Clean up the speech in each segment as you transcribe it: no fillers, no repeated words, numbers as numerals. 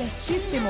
interessantíssimo.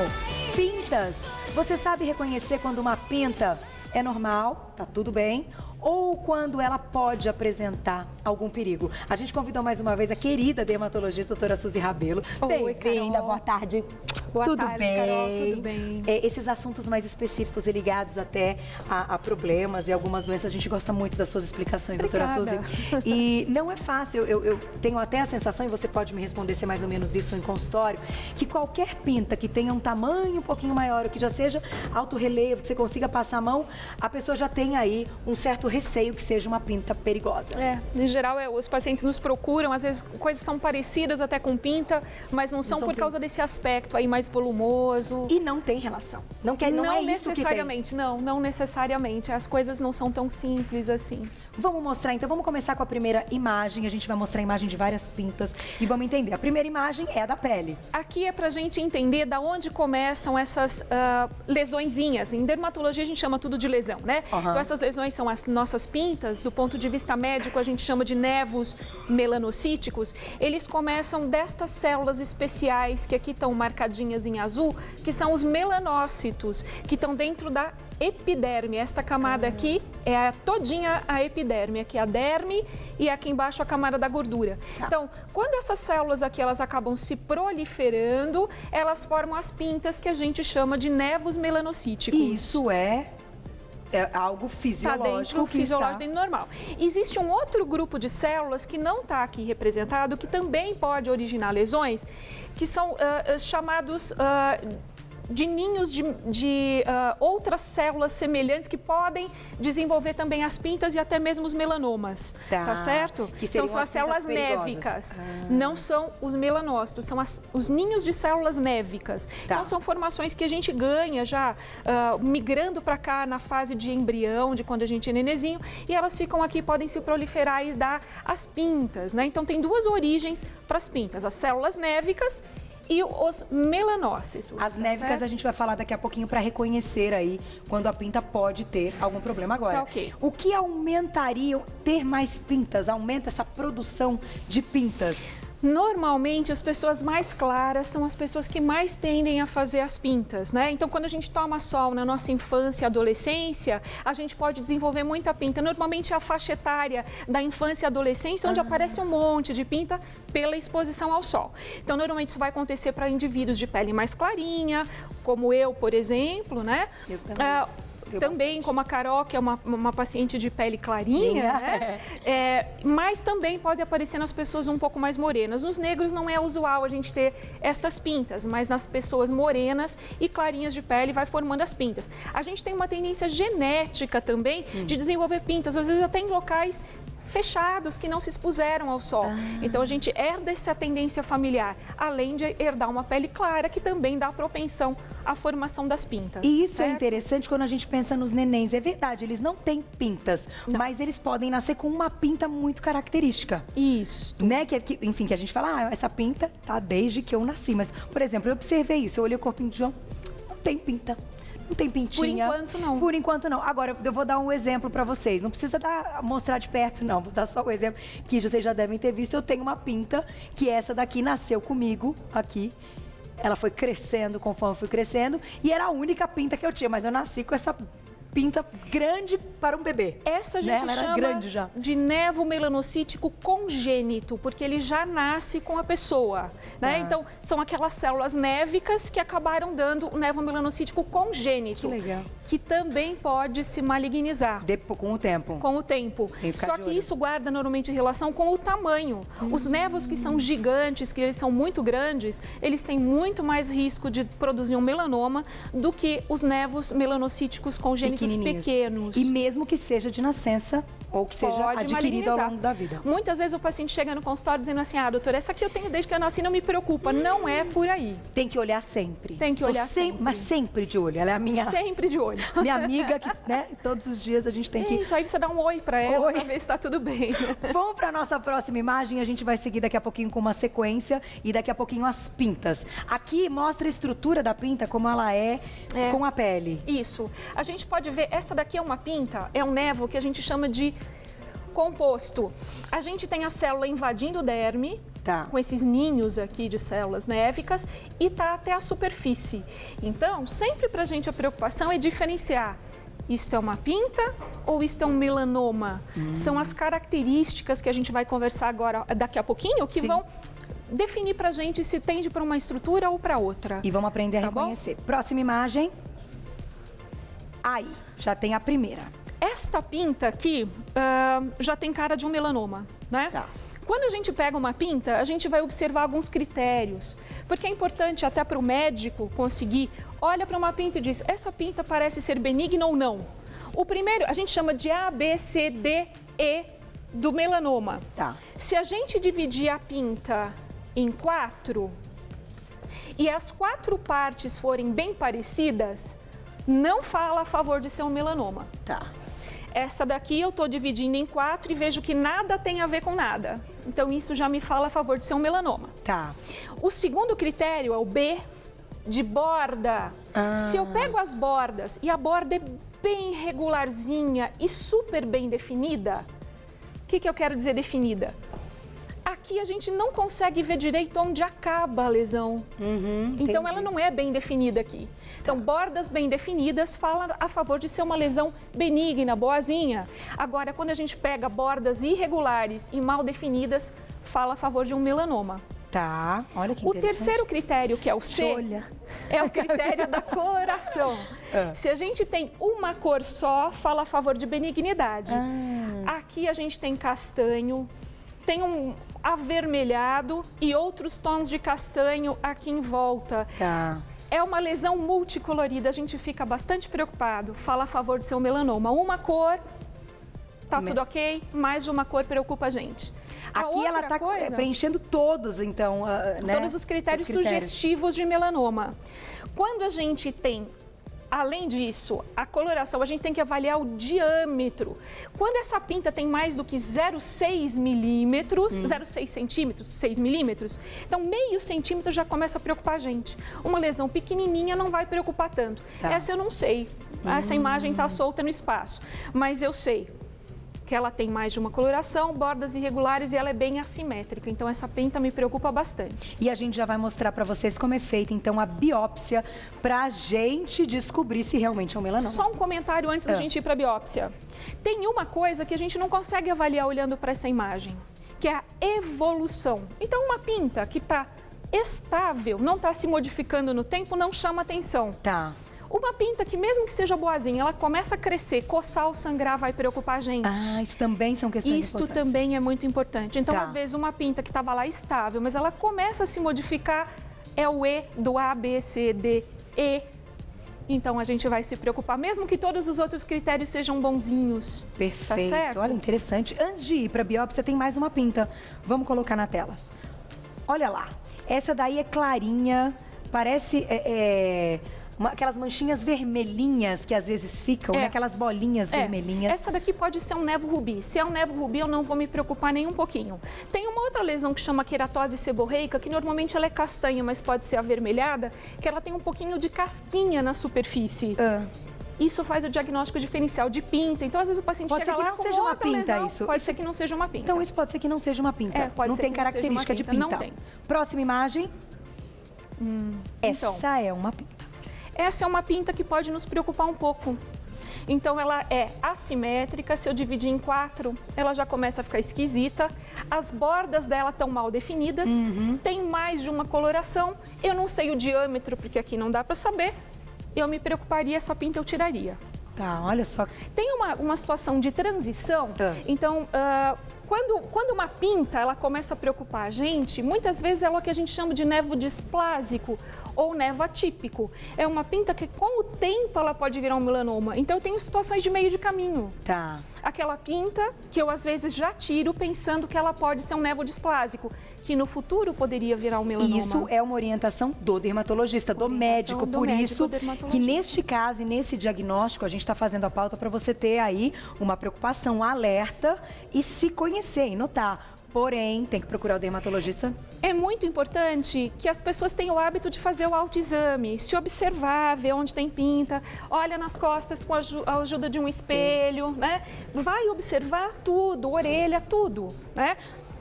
Pintas. Você sabe reconhecer quando uma pinta é normal, tá tudo bem, ou quando ela pode apresentar algum perigo? A gente convidou mais uma vez a querida dermatologista, doutora Suzy Rabelo. Bem-vinda, boa tarde. Boa tarde, Carol, tudo bem? Esses assuntos mais específicos e ligados até a problemas e algumas doenças, a gente gosta muito das suas explicações, Obrigada. doutora Suzy. E não é fácil, eu tenho até a sensação, e você pode me responder se é mais ou menos isso em consultório, que qualquer pinta que tenha um tamanho um pouquinho maior, ou que já seja alto relevo, que você consiga passar a mão, a pessoa já tem aí um certo receio que seja uma pinta perigosa. Em geral, os pacientes nos procuram, às vezes coisas são parecidas até com pinta, mas não são por causa desse aspecto aí mais volumoso. E não tem relação. Não é isso que tem. Não necessariamente. As coisas não são tão simples assim. Vamos mostrar, então, vamos começar com a primeira imagem. A gente vai mostrar a imagem de várias pintas e vamos entender. A primeira imagem é a da pele. Aqui é pra gente entender da onde começam essas lesõezinhas. Em dermatologia a gente chama tudo de lesão, né? Uhum. Então essas lesões são as nossas pintas. Do ponto de vista médico a gente chama de nevos melanocíticos. Eles começam destas células especiais que aqui estão marcadinhas em azul, que são os melanócitos, que estão dentro da epiderme. Esta camada aqui é todinha a epiderme, aqui a derme e aqui embaixo a camada da gordura. Então, quando essas células aqui elas acabam se proliferando, elas formam as pintas que a gente chama de nevos melanocíticos. Isso é algo fisiológico fisiológico normal. Existe um outro grupo de células que não está aqui representado, que também pode originar lesões, que são chamados de ninhos de outras células semelhantes que podem desenvolver também as pintas e até mesmo os melanomas, tá certo? Então são as células névicas, não são os melanócitos, são os ninhos de células névicas. Então são formações que a gente ganha já migrando para cá na fase de embrião, de quando a gente é nenenzinho, e elas ficam aqui, podem se proliferar e dar as pintas, né? Então tem duas origens para as pintas, as células névicas e os melanócitos. As névicas a gente vai falar daqui a pouquinho para reconhecer aí quando a pinta pode ter algum problema agora. Tá, ok. O que aumentaria ter mais pintas? Aumenta essa produção de pintas? Normalmente, as pessoas mais claras são as pessoas que mais tendem a fazer as pintas, né? Então, quando a gente toma sol na nossa infância e adolescência, a gente pode desenvolver muita pinta. Normalmente, é a faixa etária da infância e adolescência, onde aparece um monte de pinta pela exposição ao sol. Então, normalmente, isso vai acontecer para indivíduos de pele mais clarinha, como eu, por exemplo, né? Eu também. Também, como a Carol, que é uma paciente de pele clarinha, né? Mas também pode aparecer nas pessoas um pouco mais morenas. Nos negros não é usual a gente ter estas pintas, mas nas pessoas morenas e clarinhas de pele vai formando as pintas. A gente tem uma tendência genética também de desenvolver pintas, às vezes até em locais fechados, que não se expuseram ao sol. Então, a gente herda essa tendência familiar, além de herdar uma pele clara, que também dá propensão à formação das pintas. E isso é interessante quando a gente pensa nos nenéns. É verdade, eles não têm pintas, mas eles podem nascer com uma pinta muito característica. Isso. Né? Enfim, que a gente fala, essa pinta tá desde que eu nasci. Mas, por exemplo, eu observei isso, eu olhei o corpinho de João, não tem pinta. Não tem pintinha. Por enquanto, não. Por enquanto, não. Agora, eu vou dar um exemplo para vocês. Não precisa mostrar de perto, não. Vou dar só um exemplo que vocês já devem ter visto. Eu tenho uma pinta, que essa daqui nasceu comigo, aqui. Ela foi crescendo conforme eu fui crescendo. E era a única pinta que eu tinha. Mas eu nasci com essa pinta grande para um bebê. Essa a gente chama de nevo melanocítico congênito, porque ele já nasce com a pessoa, né? Então, são aquelas células névicas que acabaram dando o nevo melanocítico congênito. Que legal. Que também pode se malignizar. Com o tempo. Com o tempo. Só que isso guarda normalmente relação com o tamanho. Os nevos que são gigantes, que eles são muito grandes, eles têm muito mais risco de produzir um melanoma do que os nevos melanocíticos congênitos pequenos. E mesmo que seja de nascença ou que seja adquirido ao longo da vida. Muitas vezes o paciente chega no consultório dizendo assim, doutora, essa aqui eu tenho desde que eu nasci, não me preocupa. Não é por aí. Tem que olhar sempre. Tem que olhar sempre. Mas sempre de olho. Ela é a minha... Sempre de olho. Minha amiga, que, né, todos os dias a gente tem que... Isso, aí você dá um oi pra ela, pra ver se tá tudo bem. Vamos pra nossa próxima imagem, a gente vai seguir daqui a pouquinho com uma sequência e daqui a pouquinho as pintas. Aqui mostra a estrutura da pinta, como ela é com a pele. Isso. A gente pode ver, essa daqui é uma pinta, é um nevo que a gente chama de composto. A gente tem a célula invadindo o derme, Tá. com esses ninhos aqui de células névicas e tá até a superfície. Então, sempre pra gente a preocupação é diferenciar. Isto é uma pinta ou isto é um melanoma? São as características que a gente vai conversar agora, daqui a pouquinho, que Sim. vão definir pra gente se tende para uma estrutura ou para outra. E vamos aprender a Tá bom? reconhecer. Próxima imagem. Aí, já tem a primeira. Esta pinta aqui já tem cara de um melanoma, né? Tá. Quando a gente pega uma pinta, a gente vai observar alguns critérios, porque é importante até para o médico conseguir, olha para uma pinta e diz, essa pinta parece ser benigna ou não. O primeiro, a gente chama de A, B, C, D, E do melanoma. Tá. Se a gente dividir a pinta em 4 e as 4 partes forem bem parecidas, não fala a favor de ser um melanoma. Tá. Essa daqui eu estou dividindo em 4 e vejo que nada tem a ver com nada. Então, isso já me fala a favor de ser um melanoma. Tá. O segundo critério é o B, de borda. Se eu pego as bordas e a borda é bem regularzinha e super bem definida, o que eu quero dizer definida? Aqui a gente não consegue ver direito onde acaba a lesão. Então, entendi. ela não é bem definida aqui. Então, bordas bem definidas falam a favor de ser uma lesão benigna, boazinha. Agora, quando a gente pega bordas irregulares e mal definidas, fala a favor de um melanoma. Tá. Olha que O interessante. terceiro critério, que é o C, Olha. é o critério da coloração. Se a gente tem uma cor só, fala a favor de benignidade. Aqui a gente tem castanho, tem um avermelhado e outros tons de castanho aqui em volta. Tá. É uma lesão multicolorida, a gente fica bastante preocupado. Fala a favor de ser um melanoma. Uma cor, tá tudo ok, mais de uma cor preocupa a gente. A Aqui ela outra está coisa, preenchendo todos, então, né? todos os critérios sugestivos de melanoma. Quando a gente tem, além disso, a coloração, a gente tem que avaliar o diâmetro. Quando essa pinta tem mais do que 0,6 milímetros, 0,6 centímetros, 6 milímetros, então meio centímetro já começa a preocupar a gente. Uma lesão pequenininha não vai preocupar tanto. Tá. Essa eu não sei, essa imagem está solta no espaço, mas eu sei que ela tem mais de uma coloração, bordas irregulares e ela é bem assimétrica. Então, essa pinta me preocupa bastante. E a gente já vai mostrar para vocês como é feita, então, a biópsia para a gente descobrir se realmente é um melanoma. Só um comentário antes da gente ir para a biópsia. Tem uma coisa que a gente não consegue avaliar olhando para essa imagem, que é a evolução. Então, uma pinta que está estável, não está se modificando no tempo, não chama atenção. Tá. Uma pinta que, mesmo que seja boazinha, ela começa a crescer, coçar ou sangrar, vai preocupar a gente. Ah, isso também são questões Isto importantes. também é muito importante. Então, Tá. às vezes, uma pinta que estava lá estável, mas ela começa a se modificar, é o E do A, B, C, D, E. Então, a gente vai se preocupar, mesmo que todos os outros critérios sejam bonzinhos. Perfeito. Tá certo? Olha, interessante. Antes de ir para a biópsia, tem mais uma pinta. Vamos colocar na tela. Olha lá. Essa daí é clarinha, parece... aquelas manchinhas vermelhinhas que às vezes ficam, né? Aquelas bolinhas vermelhinhas. Essa daqui pode ser um nevo rubi. Se é um nevo rubi, eu não vou me preocupar nem um pouquinho. Tem uma outra lesão que chama queratose seborreica, que normalmente ela é castanha, mas pode ser avermelhada, que ela tem um pouquinho de casquinha na superfície. Isso faz o diagnóstico diferencial de pinta. Então, às vezes, o paciente Pode chega ser que lá não com seja uma outra pinta, lesão. isso. Pode ser que não seja uma pinta. Então, isso pode ser que não seja uma pinta. Pode não ser tem que não seja uma característica de pinta. pinta. Não tem. Próxima imagem. Essa então. é uma pinta. Essa é uma pinta que pode nos preocupar um pouco. Então, ela é assimétrica, se eu dividir em 4, ela já começa a ficar esquisita. As bordas dela estão mal definidas, tem mais de uma coloração. Eu não sei o diâmetro, porque aqui não dá para saber. Eu me preocuparia, essa pinta eu tiraria. Tá, olha só. Tem uma situação de transição, então, quando uma pinta ela começa a preocupar a gente, muitas vezes é o que a gente chama de nevo displásico ou nevo atípico. É uma pinta que com o tempo ela pode virar um melanoma. Então eu tenho situações de meio de caminho. Tá. Aquela pinta que eu às vezes já tiro pensando que ela pode ser um nevo displásico, que no futuro poderia virar um melanoma. Isso é uma orientação do dermatologista, do médico. Por isso que neste caso e nesse diagnóstico a gente está fazendo a pauta para você ter aí uma preocupação, um alerta e se conhecer e notar. Porém, tem que procurar o dermatologista. É muito importante que as pessoas tenham o hábito de fazer o autoexame, se observar, ver onde tem pinta, olha nas costas com a ajuda de um espelho, né? Vai observar tudo, orelha, tudo, né?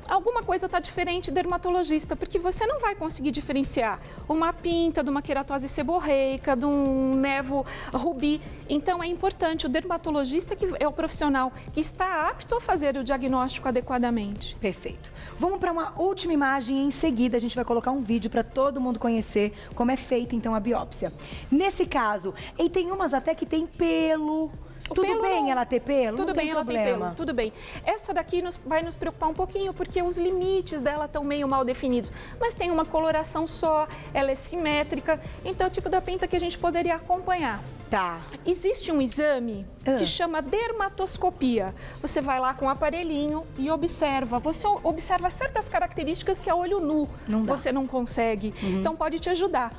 alguma coisa está diferente, dermatologista, porque você não vai conseguir diferenciar uma pinta de uma queratose seborreica, de um nevo rubi. Então, é importante o dermatologista, que é o profissional que está apto a fazer o diagnóstico adequadamente. Perfeito. Vamos para uma última imagem e em seguida a gente vai colocar um vídeo para todo mundo conhecer como é feita então a biópsia. Nesse caso, e tem umas até que tem pelo. Tudo bem ela ter pelo? Tudo bem ela ter problema. pelo, tudo bem. Essa daqui vai nos preocupar um pouquinho, porque os limites dela estão meio mal definidos. Mas tem uma coloração só, ela é simétrica, então é o tipo da pinta que a gente poderia acompanhar. Tá. Existe um exame que chama dermatoscopia. Você vai lá com o aparelhinho e observa. Você observa certas características que a olho nu você não consegue. Então pode te ajudar.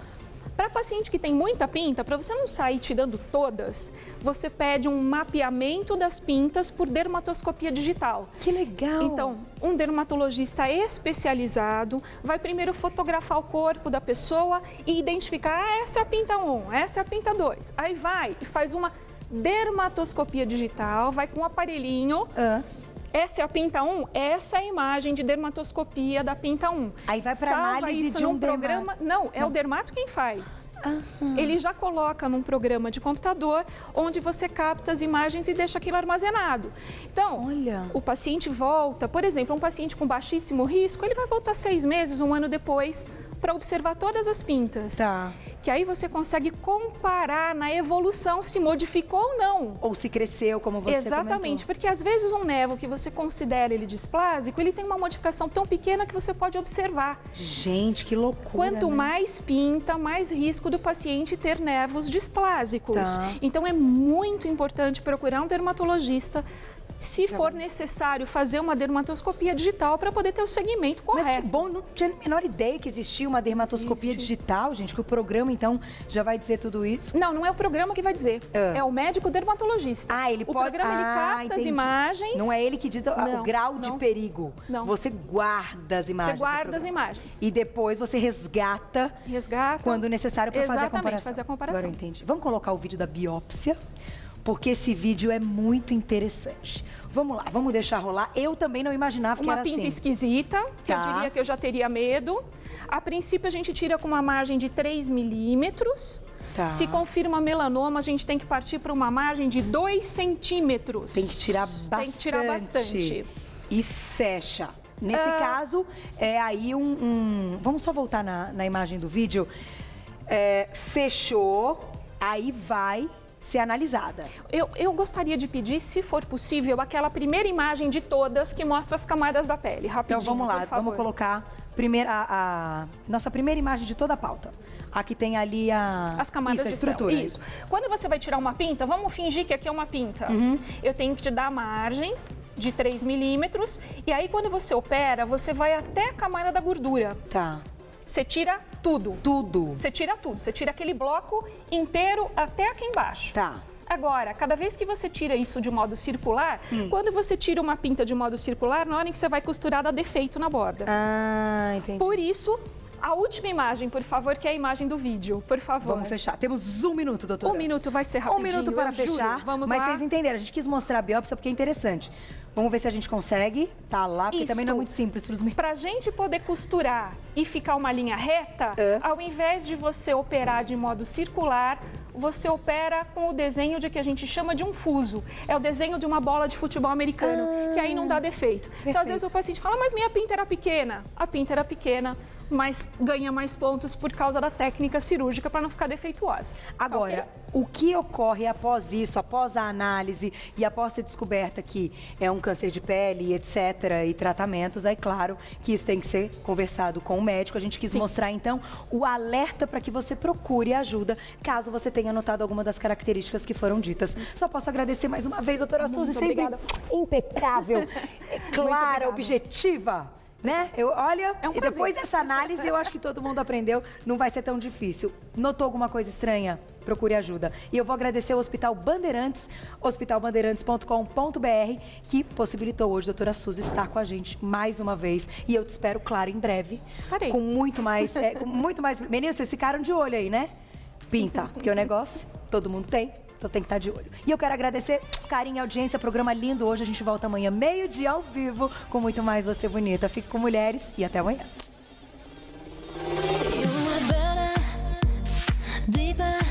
Para paciente que tem muita pinta, para você não sair tirando todas, você pede um mapeamento das pintas por dermatoscopia digital. Que legal! Então, um dermatologista especializado vai primeiro fotografar o corpo da pessoa e identificar, essa é a pinta 1, essa é a pinta 2. Aí vai e faz uma dermatoscopia digital, vai com um aparelhinho... Essa é a pinta 1, essa é a imagem de dermatoscopia da pinta 1. Aí vai para análise isso de num programa. Não, é o dermato quem faz. Ele já coloca num programa de computador onde você capta as imagens e deixa aquilo armazenado. Então, o paciente volta, por exemplo, um paciente com baixíssimo risco, ele vai voltar 6 meses, 1 ano depois, para observar todas as pintas. Tá. Que aí você consegue comparar na evolução se modificou ou não. Ou se cresceu, como você Exatamente, comentou. porque às vezes um nevo que você considera ele displásico, ele tem uma modificação tão pequena que você pode observar. Gente, que loucura, Quanto né? mais pinta, mais risco do paciente ter nevos displásicos. Tá. Então é muito importante procurar um dermatologista, se for necessário, fazer uma dermatoscopia digital para poder ter o segmento correto. Mas que bom, não tinha a menor ideia que existia uma dermatoscopia digital, gente, que o programa, então, já vai dizer tudo isso. Não, não é o programa que vai dizer, é o médico dermatologista. Ele pode... O programa, ele capta as imagens... Não é ele que diz o grau de perigo. Não. Você guarda as imagens. Você guarda as imagens. E depois você resgata quando necessário para fazer a comparação. Exatamente, fazer a comparação. Agora eu entendi. Vamos colocar o vídeo da biópsia, porque esse vídeo é muito interessante. Vamos lá, vamos deixar rolar. Eu também não imaginava que era assim. Uma pinta esquisita, que eu diria que eu já teria medo. A princípio, a gente tira com uma margem de 3 milímetros. Tá. Se confirma melanoma, a gente tem que partir para uma margem de 2 centímetros. Tem que tirar bastante. Tem que tirar bastante. E fecha. Nesse caso, é aí Vamos só voltar na imagem do vídeo. Fechou, aí vai ser analisada. Eu gostaria de pedir, se for possível, aquela primeira imagem de todas que mostra as camadas da pele. Rapidinho, então vamos lá, por favor. vamos colocar a nossa primeira imagem de toda a pauta. Aqui tem ali as camadas a de estrutura. céu. Isso. Quando você vai tirar uma pinta, vamos fingir que aqui é uma pinta. Eu tenho que te dar a margem de 3 milímetros e aí quando você opera, você vai até a camada da gordura. Tá. Você tira tudo. Tudo. Você tira tudo. Você tira aquele bloco inteiro até aqui embaixo. Tá. Agora, cada vez que você tira isso de modo circular, quando você tira uma pinta de modo circular, na hora em que você vai costurar, dá defeito na borda. Ah, entendi. Por isso, a última imagem, por favor, que é a imagem do vídeo, por favor. Vamos fechar. Temos 1 minuto, doutora. 1 minuto vai ser rapidinho. 1 minuto para eu juro. fechar. Vamos mas lá. vocês entenderam, a gente quis mostrar a biópsia porque é interessante. Vamos ver se a gente consegue. Tá lá, porque também não é muito simples para os meninos. Para a gente poder costurar e ficar uma linha reta, ao invés de você operar de modo circular, você opera com o desenho de que a gente chama de um fuso. É o desenho de uma bola de futebol americano, que aí não dá defeito. Então, às vezes o paciente fala, mas minha pinta era pequena. A pinta era pequena, mas ganha mais pontos por causa da técnica cirúrgica para não ficar defeituosa. Agora, o que ocorre após isso, após a análise e após ser descoberta que é um câncer de pele, etc., e tratamentos, é claro que isso tem que ser conversado com o médico. A gente quis mostrar, então, o alerta para que você procure ajuda, caso você tenha notado alguma das características que foram ditas. Só posso agradecer mais uma vez, doutora Suzy, sempre impecável, clara, objetiva. Né? Olha, é um e depois dessa análise, eu acho que todo mundo aprendeu, não vai ser tão difícil. Notou alguma coisa estranha? Procure ajuda. E eu vou agradecer ao Hospital Bandeirantes, hospitalbandeirantes.com.br, que possibilitou hoje a doutora Suzy estar com a gente mais uma vez. E eu te espero, claro, em breve. Estarei. Com muito mais, Meninos, vocês ficaram de olho aí, né? Pinta, porque o negócio, todo mundo tem. Então tem que estar de olho. E eu quero agradecer carinho e audiência, programa lindo hoje. A gente volta amanhã, meio-dia, ao vivo, com muito mais Você Bonita. Fique com mulheres e até amanhã. Deeper